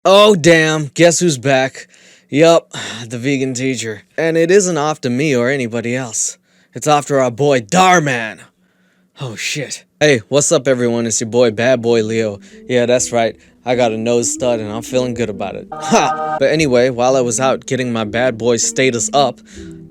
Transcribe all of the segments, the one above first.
Oh damn, guess who's back? Yup, the vegan teacher. And it isn't after me or anybody else. It's after our boy Dhar Mann. Oh shit. Hey, what's up everyone? It's your boy Bad Boy Leo. Yeah, that's right. I got a nose stud and I'm feeling good about it. Ha! But anyway, while I was out getting my bad boy status up,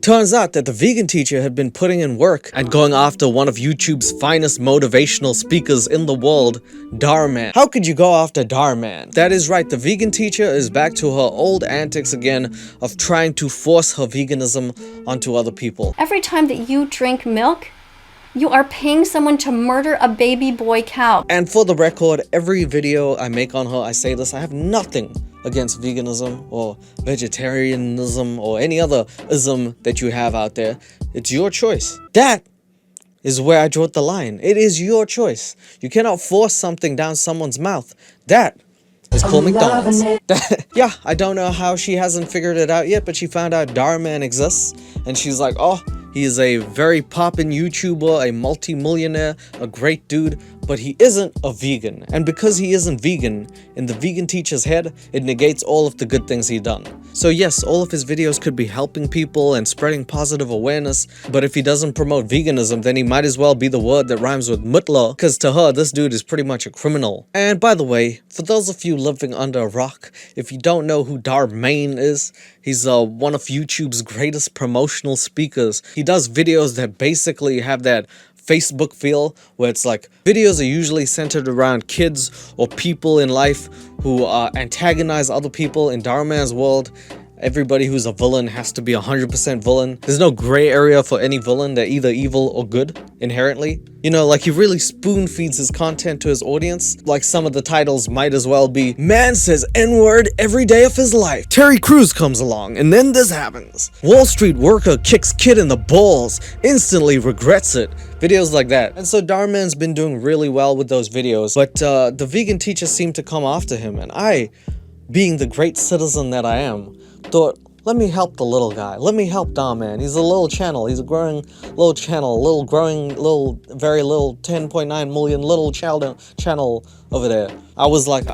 turns out that the vegan teacher had been putting in work and going after one of YouTube's finest motivational speakers in the world, Dhar Mann. How could you go after Dhar Mann? That is right, the vegan teacher is back to her old antics again of trying to force her veganism onto other people. Every time that you drink milk, you are paying someone to murder a baby boy cow. And for the record, every video I make on her, I say this, I have nothing against veganism or vegetarianism or any other ism that you have out there. It's your choice. That is where I draw the line. It is your choice. You cannot force something down someone's mouth. That is called McDonald's. Yeah, I don't know how she hasn't figured it out yet, but she found out Dhar Mann exists, and she's like, oh, he is a very poppin' YouTuber, a multi-millionaire, a great dude, but he isn't a vegan. And because he isn't vegan, in the vegan teacher's head, it negates all of the good things he's done. So yes, all of his videos could be helping people and spreading positive awareness, but if he doesn't promote veganism, then he might as well be the word that rhymes with mutla, because to her, this dude is pretty much a criminal. And by the way, for those of you living under a rock, if you don't know who Dhar Mann is, he's one of YouTube's greatest promotional speakers. He does videos that basically have that Facebook feel, where it's like videos are usually centered around kids or people in life who antagonize other people. In Dhar Mann's world, everybody who's a villain has to be 100% villain. There's no gray area for any villain. They're either evil or good, inherently. You know, like he really spoon feeds his content to his audience. Like some of the titles might as well be, man says N-word every day of his life. Terry Crews comes along and then this happens. Wall Street worker kicks kid in the balls, instantly regrets it. Videos like that. And so Dhar Mann's been doing really well with those videos, but the vegan teacher seemed to come after him, and I, being the great citizen that I am, thought, let me help the little guy. Let me help Dhar Mann. He's a little channel. He's a growing little channel. Very little 10.9 million little channel over there. I was like,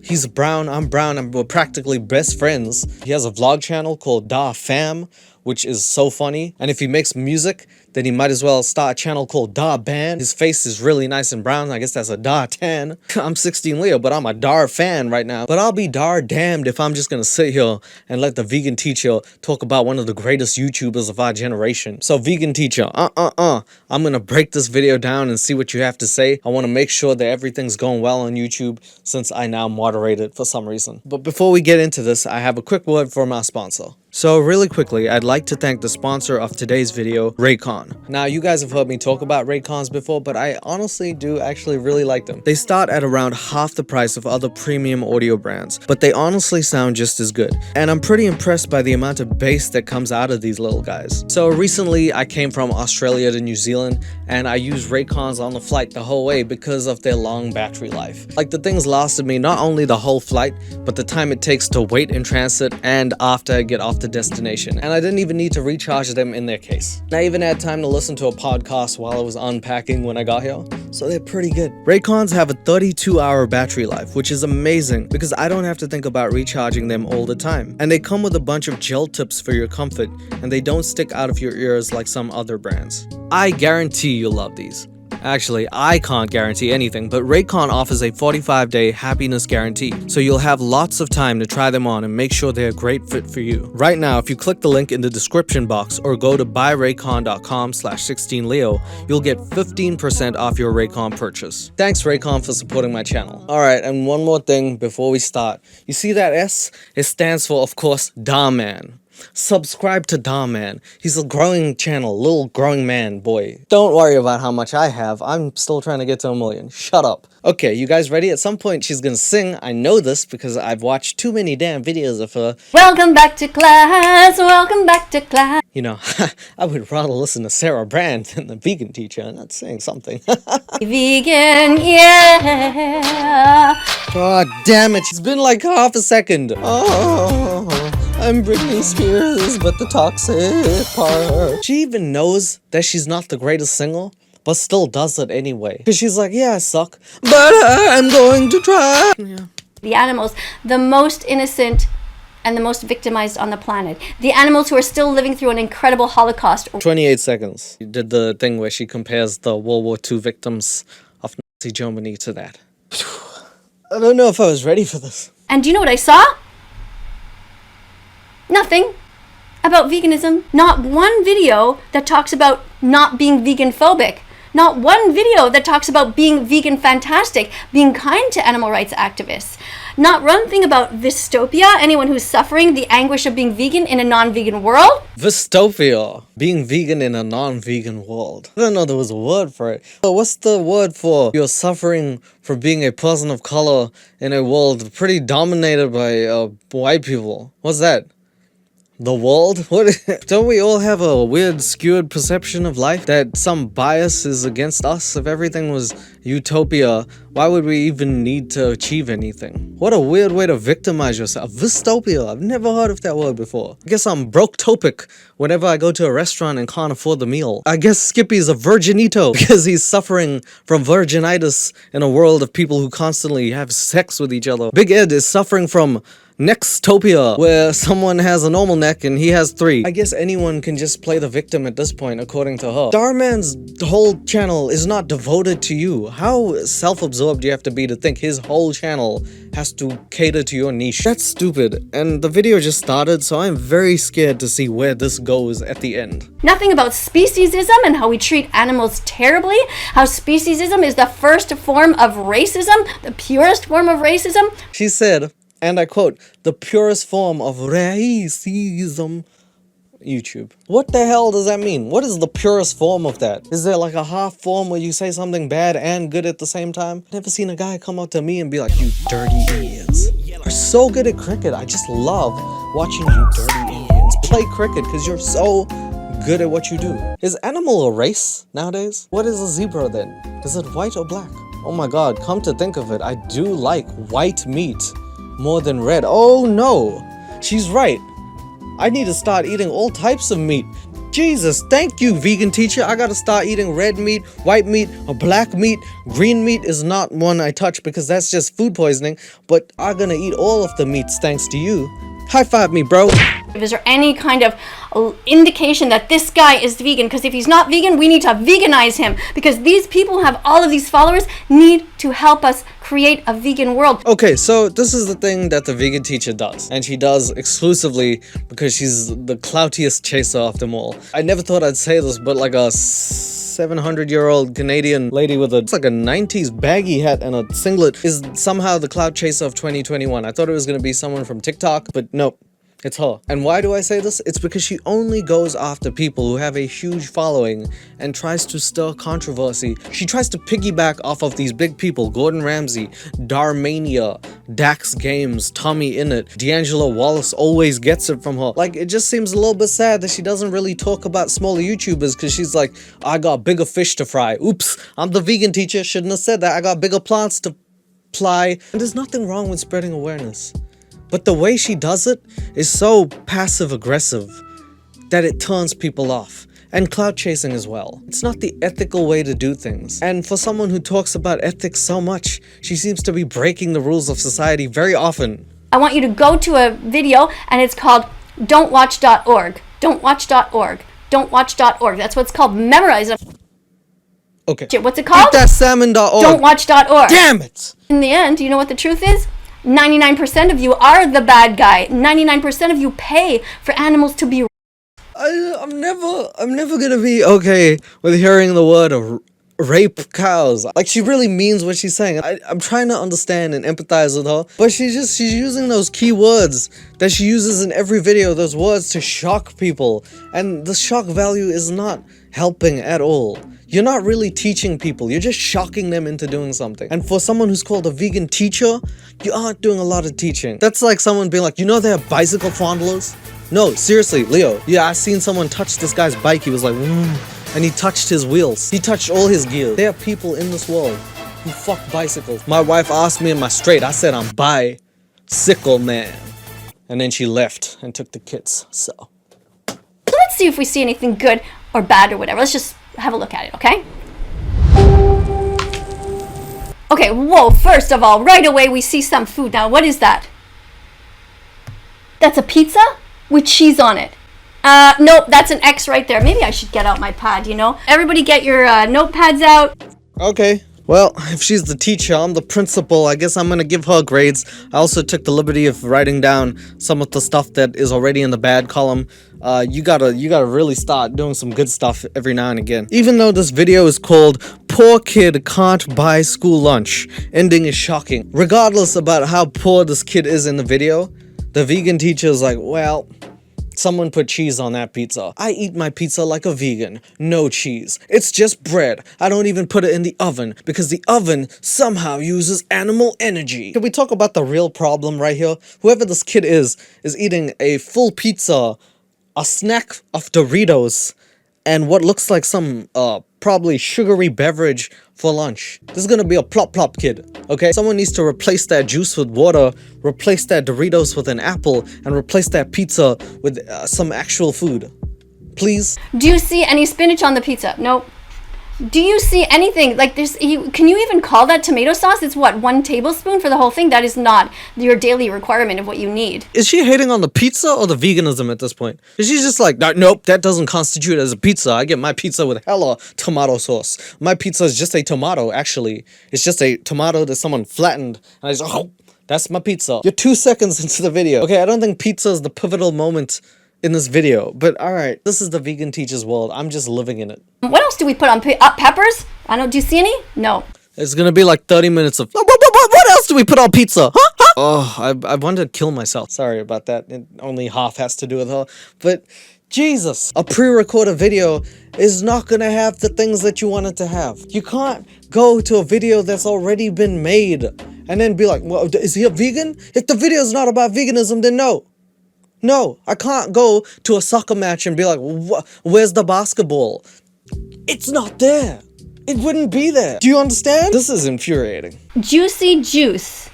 he's brown, I'm brown, and we're practically best friends. He has a vlog channel called Dhar Fam, which is so funny. And if he makes music, then he might as well start a channel called Dhar Band. His face is really nice and brown. I guess that's a Dhar tan. I'm 16leo, but I'm a Dhar fan right now. But I'll be Dhar damned if I'm just gonna sit here and let the vegan teacher talk about one of the greatest YouTubers of our generation. So vegan teacher, I'm gonna break this video down and see what you have to say. I wanna make sure that everything's going well on YouTube since I now moderate it for some reason. But before we get into this, I have a quick word from our sponsor. So really quickly, I'd like to thank the sponsor of today's video, Raycon. Now, you guys have heard me talk about Raycons before, but I honestly do actually really like them. They start at around half the price of other premium audio brands, but they honestly sound just as good. And I'm pretty impressed by the amount of bass that comes out of these little guys. So recently, I came from Australia to New Zealand, and I used Raycons on the flight the whole way because of their long battery life. Like, the things lasted me not only the whole flight, but the time it takes to wait in transit and after I get off the destination, and I didn't even need to recharge them in their case. And I even had time to listen to a podcast while I was unpacking when I got here, so they're pretty good. Raycons have a 32-hour battery life, which is amazing because I don't have to think about recharging them all the time. And they come with a bunch of gel tips for your comfort, and they don't stick out of your ears like some other brands. I guarantee you'll love these. Actually, I can't guarantee anything, but Raycon offers a 45-day happiness guarantee, so you'll have lots of time to try them on and make sure they're a great fit for you. Right now, if you click the link in the description box or go to buyraycon.com/sixteenleo, you'll get 15% off your Raycon purchase. Thanks Raycon for supporting my channel. Alright, and one more thing before we start. You see that S? It stands for, of course, Dhar Mann. Subscribe to Dhar Mann. He's a growing channel, little growing man, boy. Don't worry about how much I have. I'm still trying to get to 1 million. Shut up. Okay, you guys ready? At some point she's gonna sing. I know this because I've watched too many damn videos of her. Welcome back to class, welcome back to class. You know, I would rather listen to Sarah Brand than the vegan teacher, and that's saying something. Vegan, yeah. God damn it, it's been like half a second. Oh, I'm Britney Spears, but the toxic part. She even knows that she's not the greatest singer, but still does it anyway. Cause she's like, yeah, I suck, but I'm going to try. Yeah. The animals, the most innocent and the most victimized on the planet. The animals who are still living through an incredible Holocaust. 28 seconds. You did the thing where she compares the World War II victims of Nazi Germany to that. I don't know if I was ready for this. And do you know what I saw? Nothing about veganism. Not one video that talks about not being vegan phobic. Not one video that talks about being vegan fantastic, being kind to animal rights activists. Not one thing about dystopia, anyone who's suffering the anguish of being vegan in a non-vegan world. Dystopia. Being vegan in a non-vegan world. I don't know there was a word for it. But what's the word for you're suffering for being a person of color in a world pretty dominated by white people? What's that? The world? What? Don't we all have a weird skewed perception of life? That some bias is against us? If everything was utopia, why would we even need to achieve anything? What a weird way to victimize yourself. Dystopia. I've never heard of that word before. I guess I'm broke-topic whenever I go to a restaurant and can't afford the meal. I guess Skippy's a virginito because he's suffering from virginitis in a world of people who constantly have sex with each other. Big Ed is suffering from Nextopia, where someone has a normal neck and he has 3. I guess anyone can just play the victim at this point, according to her. Dhar Mann's whole channel is not devoted to you. How self-absorbed do you have to be to think his whole channel has to cater to your niche? That's stupid, and the video just started, so I'm very scared to see where this goes at the end. Nothing about speciesism and how we treat animals terribly, how speciesism is the first form of racism, the purest form of racism. She said, and I quote, the purest form of racism. YouTube. What the hell does that mean? What is the purest form of that? Is there like a half form where you say something bad and good at the same time? Never seen a guy come up to me and be like, you dirty idiots. You're so good at cricket. I just love watching you dirty idiots play cricket because you're so good at what you do. Is animal a race nowadays? What is a zebra then? Is it white or black? Oh my god, come to think of it, I do like white meat more than red. Oh no, she's right. I need to start eating all types of meat. Jesus, thank you, vegan teacher. I gotta start eating red meat, white meat, or black meat. Green meat is not one I touch because that's just food poisoning, but I'm gonna eat all of the meats thanks to you. High five me, bro. Is there any kind of indication that this guy is vegan? Because if he's not vegan, we need to veganize him. Because these people who have all of these followers need to help us create a vegan world. Okay, so this is the thing that the vegan teacher does. And she does exclusively because she's the cloutiest chaser of them all. I never thought I'd say this, but like a 700-year-old Canadian lady with it's like a 90s baggy hat and a singlet is somehow the clout chaser of 2021. I thought it was going to be someone from TikTok, but nope. It's her. And why do I say this? It's because she only goes after people who have a huge following and tries to stir controversy. She tries to piggyback off of these big people, Gordon Ramsay, Darmania, Dax Games, Tommy Innit, D'Angelo Wallace always gets it from her. Like, it just seems a little bit sad that she doesn't really talk about smaller YouTubers because she's like, I got bigger fish to fry. Oops, I'm the vegan teacher, shouldn't have said that. I got bigger plants to ply. And there's nothing wrong with spreading awareness. But the way she does it is so passive-aggressive that it turns people off. And clout chasing as well. It's not the ethical way to do things. And for someone who talks about ethics so much, she seems to be breaking the rules of society very often. I want you to go to a video and it's called don'twatch.org. Don'twatch.org. Don'twatch.org. That's what it's called. Memorize it. Okay. What's it called? Eatthatsalmon.org. Don'twatch.org. Damn it! In the end, do you know what the truth is? 99% of you are the bad guy. 99% of you pay for animals to be. I'm never gonna be okay with hearing the word of rape cows. Like, she really means what she's saying. I'm trying to understand and empathize with her, but she's using those key words that she uses in every video, those words to shock people, and the shock value is not helping at all. You're not really teaching people, you're just shocking them into doing something. And for someone who's called a vegan teacher, you aren't doing a lot of teaching. That's like someone being like, you know they have bicycle fondlers? No, seriously, Leo. Yeah, I seen someone touch this guy's bike, he was like, and he touched his wheels. He touched all his gear. There are people in this world who fuck bicycles. My wife asked me, am I straight? I said, I'm bicycle man. And then she left and took the kids, so. Let's see if we see anything good or bad or whatever. Let's just have a look at it, okay? Okay, whoa, first of all, right away we see some food. Now, what is that? That's a pizza with cheese on it. Nope, that's an X right there. Maybe I should get out my pad, you know? Everybody get your notepads out. Okay. Well, if she's the teacher, I'm the principal. I guess I'm gonna give her grades. I also took the liberty of writing down some of the stuff that is already in the bad column. You gotta really start doing some good stuff every now and again. Even though this video is called "Poor Kid Can't Buy School Lunch," ending is shocking. Regardless about how poor this kid is in the video, the vegan teacher is like, well, someone put cheese on that pizza. I eat my pizza like a vegan. No cheese. It's just bread. I don't even put it in the oven because the oven somehow uses animal energy. Can we talk about the real problem right here? Whoever this kid is eating a full pizza, a snack of Doritos, and what looks like some probably sugary beverage for lunch. This is gonna be a plop plop kid, okay? Someone needs to replace that juice with water, replace that Doritos with an apple, and replace that pizza with some actual food. Please? Do you see any spinach on the pizza? Nope. Do you see anything like this? Can you even call that tomato sauce? It's what, 1 tablespoon for the whole thing? That is not your daily requirement of what you need. Is she hating on the pizza or the veganism at this point? Is she just like, nope, that doesn't constitute as a pizza. I get my pizza with hella tomato sauce. My pizza is just a tomato, actually. It's just a tomato that someone flattened. And I just, oh, that's my pizza. You're 2 seconds into the video. Okay, I don't think pizza is the pivotal moment in this video, but alright, this is the vegan teacher's world. I'm just living in it. What else do we put on peppers? I don't. Do you see any? No. It's gonna be like 30 minutes of what else do we put on pizza? Huh? Oh, I wanted to kill myself. Sorry about that. Only half has to do with her. But Jesus, a pre-recorded video is not gonna have the things that you want it to have. You can't go to a video that's already been made and then be like, well, is he a vegan? If the video is not about veganism, then no. No, I can't go to a soccer match and be like, where's the basketball? It's not there. It wouldn't be there. Do you understand? This is infuriating. Juicy juice.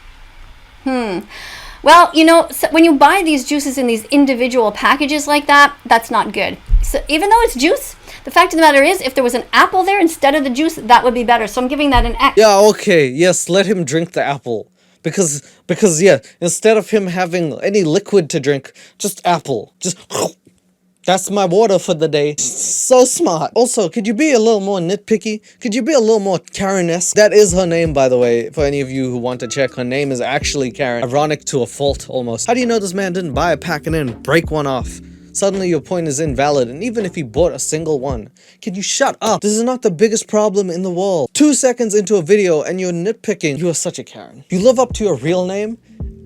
Well, you know, so when you buy these juices in these individual packages like that, that's not good. So even though it's juice, the fact of the matter is, if there was an apple there instead of the juice, that would be better. So I'm giving that an X. Yeah, okay. Yes, let him drink the apple. Because yeah, instead of him having any liquid to drink, just apple. Just that's my water for the day. So smart. Also, could you be a little more nitpicky? Could you be a little more Karen-esque? That is her name, by the way, for any of you who want to check. Her name is actually Karen. Ironic to a fault, almost. How do you know this man didn't buy a pack and then break one off? Suddenly your point is invalid, and even if he bought a single one, can you shut up? This is not the biggest problem in the world. 2 seconds into a video and you're nitpicking. You are such a Karen. You live up to your real name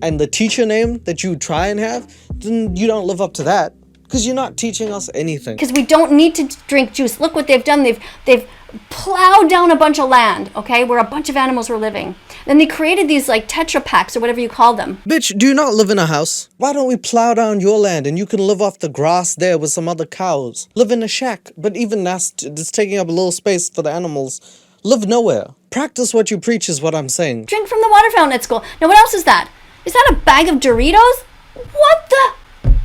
and the teacher name that you try and have, then you don't live up to that. Because you're not teaching us anything. Because we don't need to drink juice. Look what they've done. They've plowed down a bunch of land, okay, where a bunch of animals were living. Then they created these like Tetra Packs or whatever you call them. Bitch, do you not live in a house? Why don't we plow down your land and you can live off the grass there with some other cows? Live in a shack, but even that's taking up a little space for the animals. Live nowhere. Practice what you preach is what I'm saying. Drink from the water fountain at school. Now what else is that? Is that a bag of Doritos? What the?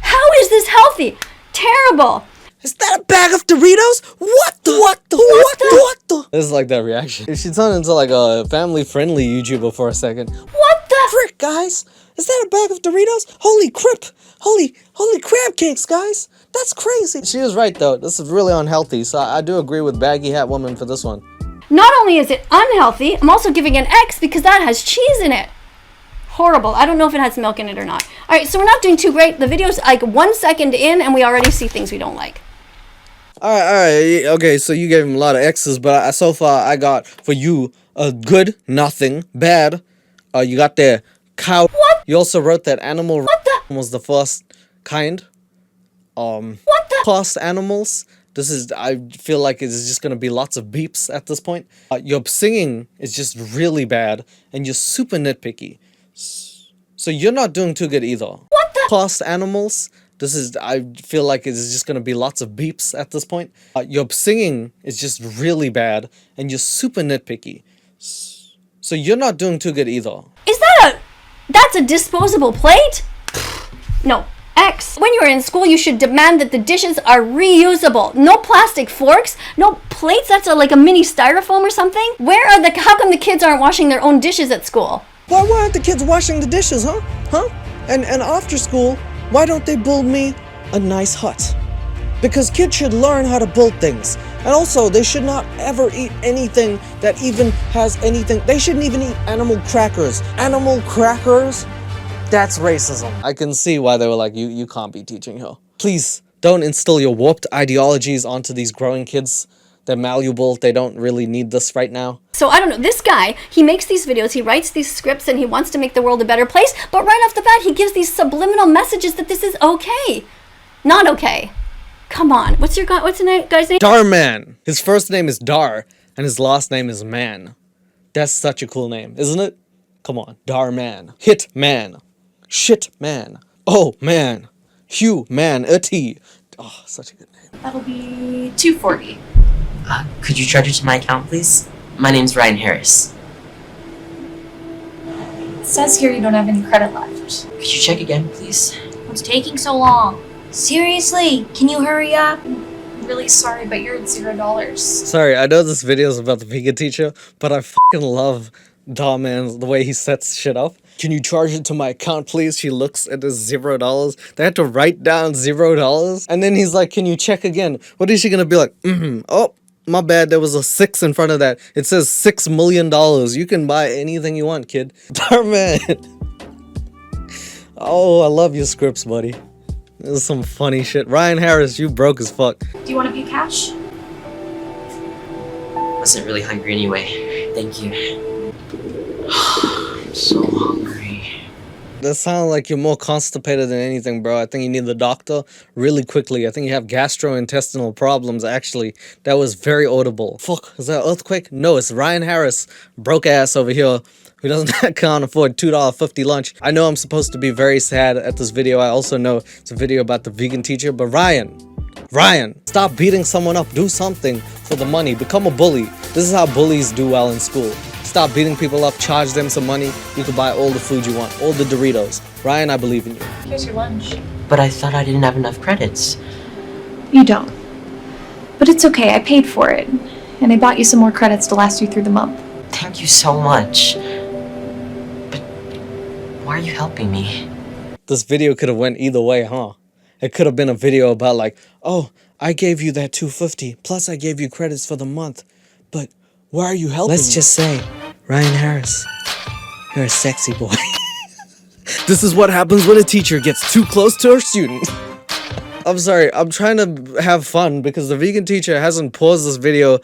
How is this healthy? Terrible. Is that a bag of Doritos? What the? This is like that reaction. She turned into like a family-friendly YouTuber for a second. What the? Frick, guys? Is that a bag of Doritos? Holy crap. Holy crab cakes, guys. That's crazy. She is right, though. This is really unhealthy, so I do agree with Baggy Hat Woman for this one. Not only is it unhealthy, I'm also giving an X because that has cheese in it. Horrible. I don't know if it has milk in it or not. All right, so we're not doing too great. The video's like 1 second in and we already see things we don't like. All right. Okay, so you gave him a lot of X's, but so far I got for you a good, nothing, bad. You got there cow. What? You also wrote that animal What the? was the first kind. What the? Cost animals. This is, I feel like it's just gonna be lots of beeps at this point. Your singing is just really bad, and you're super nitpicky. So you're not doing too good either. What the? Cost animals. This is, I feel like it's just gonna be lots of beeps at this point. Your singing is just really bad, and you're super nitpicky. So you're not doing too good either. Is that's a disposable plate? No, X. When you're in school, you should demand that the dishes are reusable. No plastic forks, no plates that's like a mini styrofoam or something. How come the kids aren't washing their own dishes at school? Why aren't the kids washing the dishes, huh? And after school, why don't they build me a nice hut? Because kids should learn how to build things. And also, they should not ever eat anything that even has anything. They shouldn't even eat animal crackers. Animal crackers? That's racism. I can see why they were like, you can't be teaching her. Please, don't instill your warped ideologies onto these growing kids. They're malleable. They don't really need this right now. So I don't know, this guy, he makes these videos, he writes these scripts, and he wants to make the world a better place, but right off the bat, he gives these subliminal messages that this is okay. Not okay. Come on, what's the guy's name? Dhar Mann. His first name is Dhar, and his last name is Mann. That's such a cool name, isn't it? Come on, Dhar Mann. Hit man. Shit man. Oh man. Humanity. Oh, such a good name. That'll be $240. Could you charge it to my account, please? My name's Ryan Harris. It says here you don't have any credit left. Could you check again, please? What's taking so long? Seriously, can you hurry up? I'm really sorry, but you're at $0. Sorry, I know this video is about the vegan teacher, but I fucking love Dhar Mann, the way he sets shit up. Can you charge it to my account, please? She looks at the $0. They had to write down $0. And then he's like, can you check again? What is she gonna be like? Oh, my bad, there was a 6 in front of that. It says $6 million. You can buy anything you want, kid. Dhar Mann. Oh, I love your scripts, buddy. This is some funny shit. Ryan Harris, you broke as fuck. Do you want to pay cash? Wasn't really hungry anyway. Thank you. I'm so hungry. That sounds like you're more constipated than anything, bro. I think you need the doctor really quickly. I think you have gastrointestinal problems, actually. That was very audible. Fuck, is that an earthquake? No, it's Ryan Harris, broke ass over here, who can't afford $2.50 lunch. I know I'm supposed to be very sad at this video. I also know it's a video about the vegan teacher, but Ryan, stop beating someone up. Do something for the money. Become a bully. This is how bullies do well in school. Stop beating people up, charge them some money. You can buy all the food you want, all the Doritos. Ryan, I believe in you. Here's your lunch. But I thought I didn't have enough credits. You don't. But it's okay, I paid for it. And I bought you some more credits to last you through the month. Thank you so much. But why are you helping me? This video could have went either way, huh? It could have been a video about like, oh, I gave you that $2.50, plus I gave you credits for the month. But why are you helping me? Just say, Ryan Harris, you're a sexy boy. This is what happens when a teacher gets too close to her student. I'm sorry, I'm trying to have fun because the vegan teacher hasn't paused this video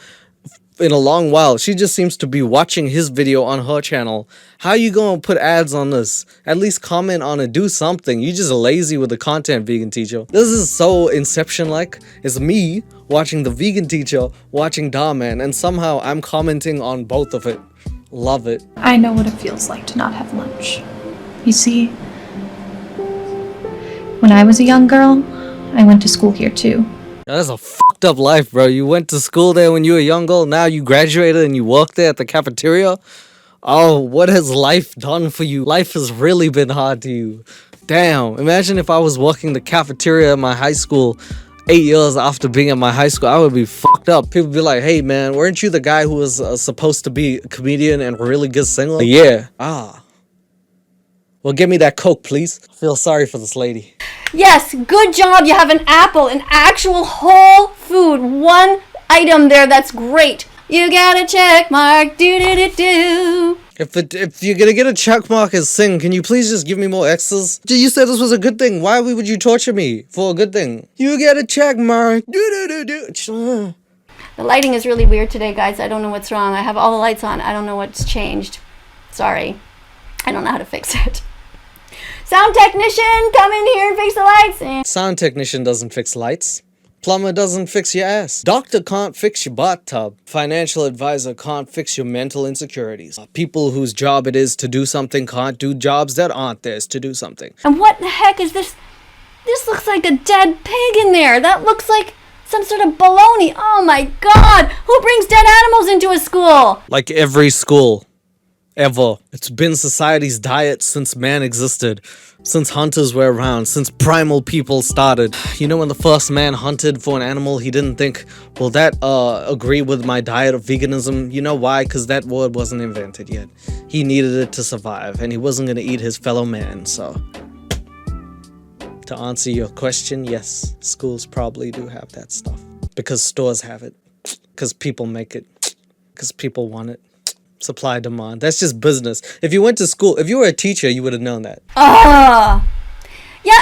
in a long while. She just seems to be watching his video on her channel. How you gonna put ads on this? At least comment on it, do something. You just lazy with the content, vegan teacher. This is so Inception-like. It's me watching the vegan teacher, watching Dhar Mann, and somehow I'm commenting on both of it. Love it. I know what it feels like to not have lunch. You see, when I was a young girl, I went to school here too. That's a fucked up life, bro. You went to school there when you were a young girl, now you graduated and you work there at the cafeteria? Oh, what has life done for you? Life has really been hard to you. Damn, imagine if I was working the cafeteria at my high school 8 years after being at my high school. I would be fucked up. People would be like, hey man, weren't you the guy who was supposed to be a comedian and really good singer? Yeah. Well, give me that Coke, please. I feel sorry for this lady. Yes, good job. You have an apple, an actual whole food, one item there. That's great. You got a check mark. Do. If you're gonna get a check mark as sing, can you please just give me more X's? You said this was a good thing. Why would you torture me for a good thing? You get a check mark. The lighting is really weird today, guys. I don't know what's wrong. I have all the lights on. I don't know what's changed. Sorry. I don't know how to fix it. Sound technician, come in here and fix the lights. Sound technician doesn't fix lights. Plumber doesn't fix your ass. Doctor can't fix your bathtub. Financial advisor can't fix your mental insecurities. People whose job it is to do something can't do jobs that aren't theirs to do something. And what the heck is this? This looks like a dead pig in there. That looks like some sort of baloney. Oh my god! Who brings dead animals into a school? Like every school. Ever. It's been society's diet since man existed. Since hunters were around. Since primal people started. You know, when the first man hunted for an animal, he didn't think, will that agree with my diet of veganism? You know why? Because that word wasn't invented yet. He needed it to survive, and he wasn't going to eat his fellow man, so... To answer your question, yes, schools probably do have that stuff. Because stores have it. Because people make it. Because people want it. Supply, demand. That's just business. If you went to school, if you were a teacher, you would have known that. Yeah,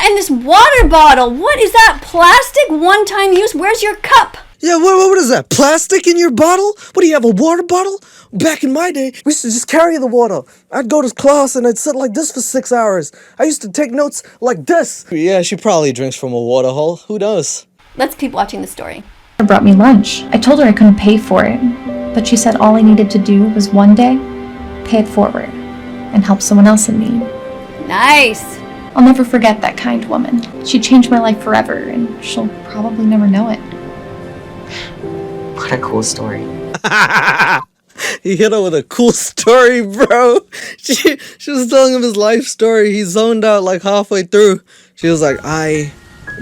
and this water bottle. What is that? Plastic? One-time use? Where's your cup? Yeah, what is that? Plastic in your bottle? What do you have, a water bottle? Back in my day, we used to just carry the water. I'd go to class and I'd sit like this for 6 hours. I used to take notes like this. Yeah, she probably drinks from a water hole. Who knows? Let's keep watching the story. She brought me lunch. I told her I couldn't pay for it, but she said all I needed to do was one day pay it forward and help someone else in need. Nice. I'll never forget that kind woman. She changed my life forever, and she'll probably never know it. What a cool story. He hit her with a cool story, bro. She was telling him his life story. He zoned out like halfway through. She was like, I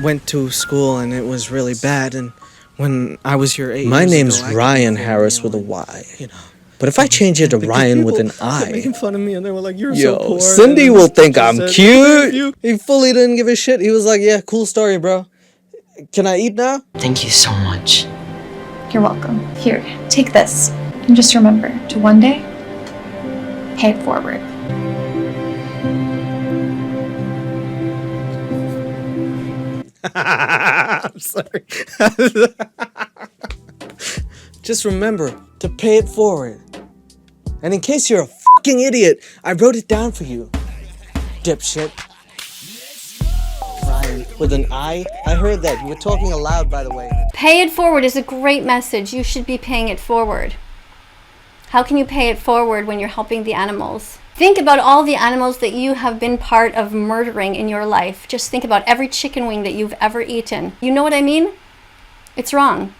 went to school and it was really bad, and when I was your age... My name's Ryan Harris with a Y. You know. But if I change it to Ryan with an I... making fun of me and they were like, you're so poor. Cindy will think I'm cute. He fully didn't give a shit. He was like, yeah, cool story, bro. Can I eat now? Thank you so much. You're welcome. Here, take this. And just remember to one day pay it forward. I'm sorry. Just remember to pay it forward. And in case you're a fucking idiot, I wrote it down for you. Dipshit. Ryan, with an I? I heard that. You were talking aloud, by the way. Pay it forward is a great message. You should be paying it forward. How can you pay it forward when you're helping the animals? Think about all the animals that you have been part of murdering in your life. Just think about every chicken wing that you've ever eaten. You know what I mean? It's wrong.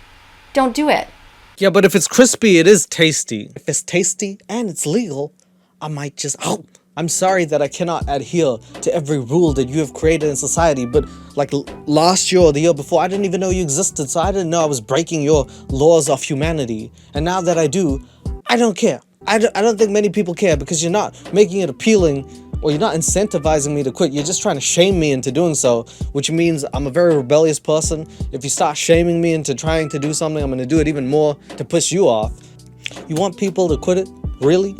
Don't do it. Yeah, but if it's crispy, it is tasty. If it's tasty and it's legal, I might just... Oh, I'm sorry that I cannot adhere to every rule that you have created in society, but like last year or the year before, I didn't even know you existed, so I didn't know I was breaking your laws of humanity. And now that I do, I don't care. I don't think many people care because you're not making it appealing or you're not incentivizing me to quit. You're just trying to shame me into doing so, which means I'm a very rebellious person. If you start shaming me into trying to do something, I'm going to do it even more to push you off. You want people to quit it? Really?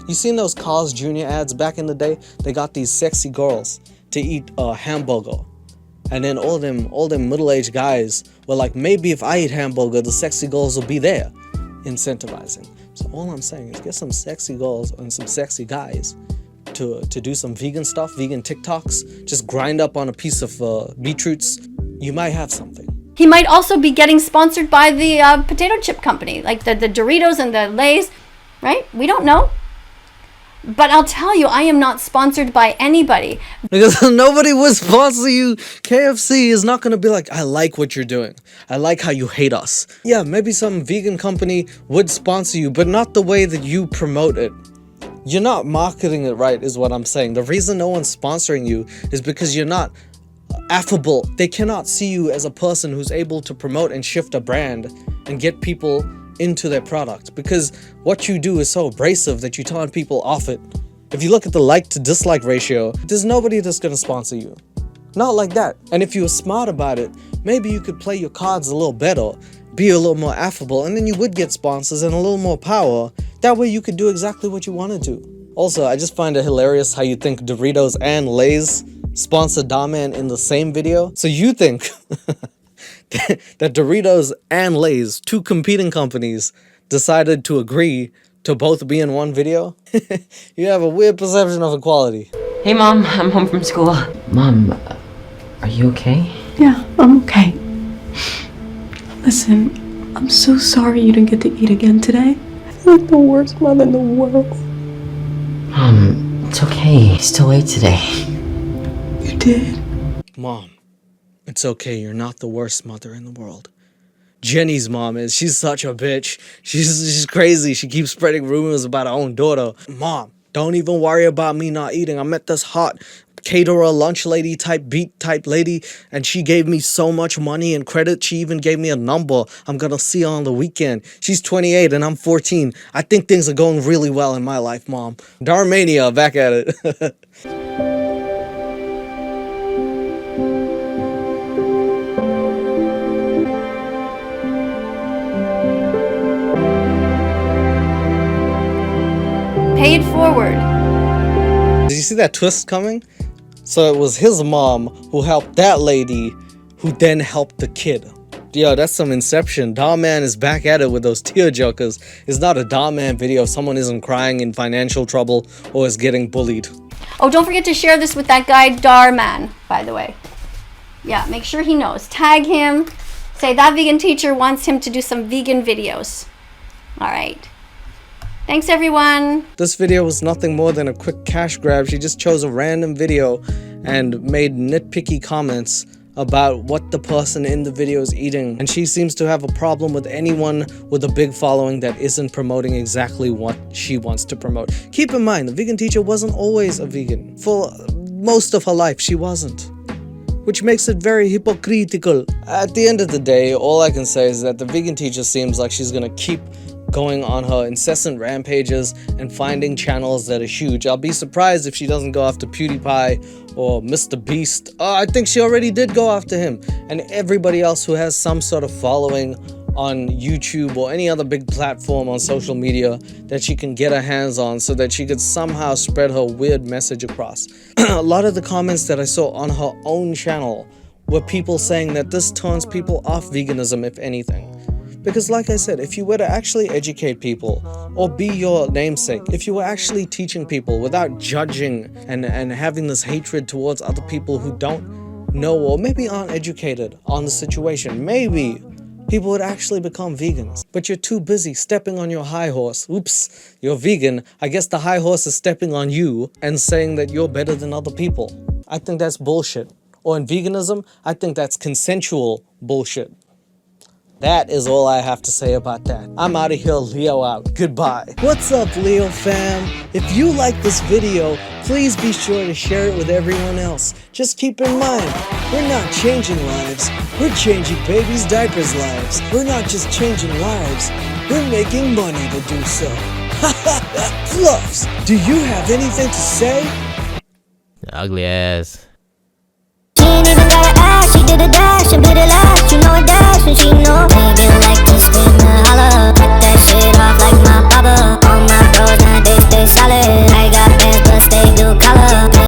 You seen those Carl's Jr. ads back in the day? They got these sexy girls to eat a hamburger. And then all them middle-aged guys were like, maybe if I eat hamburger, the sexy girls will be there. Incentivizing. So all I'm saying is get some sexy girls and some sexy guys to do some vegan stuff, vegan TikToks. Just grind up on a piece of beetroots. You might have something. He might also be getting sponsored by the potato chip company, like the Doritos and the Lay's, right? We don't know. But I'll tell you, I am not sponsored by anybody. Because nobody would sponsor you. KFC is not going to be like, I like what you're doing. I like how you hate us. Yeah, maybe some vegan company would sponsor you, but not the way that you promote it. You're not marketing it right, is what I'm saying. The reason no one's sponsoring you is because you're not affable. They cannot see you as a person who's able to promote and shift a brand and get people into their product, because what you do is so abrasive that you turn people off it. If you look at the like to dislike ratio, there's nobody that's gonna sponsor you. Not like that. And if you were smart about it, maybe you could play your cards a little better, be a little more affable, and then you would get sponsors and a little more power. That way you could do exactly what you want to do. Also, I just find it hilarious how you think Doritos and Lay's sponsor Dhar Mann in the same video. So you think that Doritos and Lay's, two competing companies, decided to agree to both be in one video? You have a weird perception of equality. Hey Mom, I'm home from school. Mom, are you okay? Yeah, I'm okay. Listen, I'm so sorry you didn't get to eat again today. I feel like the worst mother in the world. Mom, it's okay. I still ate today. You did? Mom, it's okay, you're not the worst mother in the world. Jenny's mom is. She's such a bitch. She's crazy. She keeps spreading rumors about her own daughter. Mom, don't even worry about me not eating. I met this hot caterer, lunch lady type, beat type lady, and she gave me so much money and credit. She even gave me a number. I'm gonna see her on the weekend. She's 28 and I'm 14. I think things are going really well in my life, Mom. Darmania, back at it. Pay it forward. Did you see that twist coming? So it was his mom who helped that lady, who then helped the kid. Yo, that's some Inception. Dhar Mann is back at it with those tear jerkers. It's not a Dhar Mann video if someone isn't crying in financial trouble or is getting bullied. Oh, don't forget to share this with that guy Dhar Mann, by the way. Yeah, make sure he knows. Tag him. Say that vegan teacher wants him to do some vegan videos. All right. Thanks, everyone. This video was nothing more than a quick cash grab. She just chose a random video and made nitpicky comments about what the person in the video is eating. And she seems to have a problem with anyone with a big following that isn't promoting exactly what she wants to promote. Keep in mind, the vegan teacher wasn't always a vegan. For most of her life, she wasn't. Which makes it very hypocritical. At the end of the day, all I can say is that the vegan teacher seems like she's gonna keep going on her incessant rampages and finding channels that are huge. I'll be surprised if she doesn't go after PewDiePie or Mr. Beast. I think she already did go after him, and everybody else who has some sort of following on YouTube or any other big platform on social media that she can get her hands on so that she could somehow spread her weird message across. A lot of the comments that I saw on her own channel were people saying that this turns people off veganism, if anything. Because like I said, if you were to actually educate people or be your namesake, if you were actually teaching people without judging and having this hatred towards other people who don't know or maybe aren't educated on the situation, maybe people would actually become vegans. But you're too busy stepping on your high horse. Oops, you're vegan. I guess the high horse is stepping on you and saying that you're better than other people. I think that's bullshit. Or in veganism, I think that's consensual bullshit. That is all I have to say about that. I'm out of here, Leo out. Goodbye. What's up, Leo fam? If you like this video, please be sure to share it with everyone else. Just keep in mind, we're not changing lives. We're changing babies' diapers' lives. We're not just changing lives. We're making money to do so. Fluffs, do you have anything to say? Ugly ass. She ain't even got an ass, she did a dash.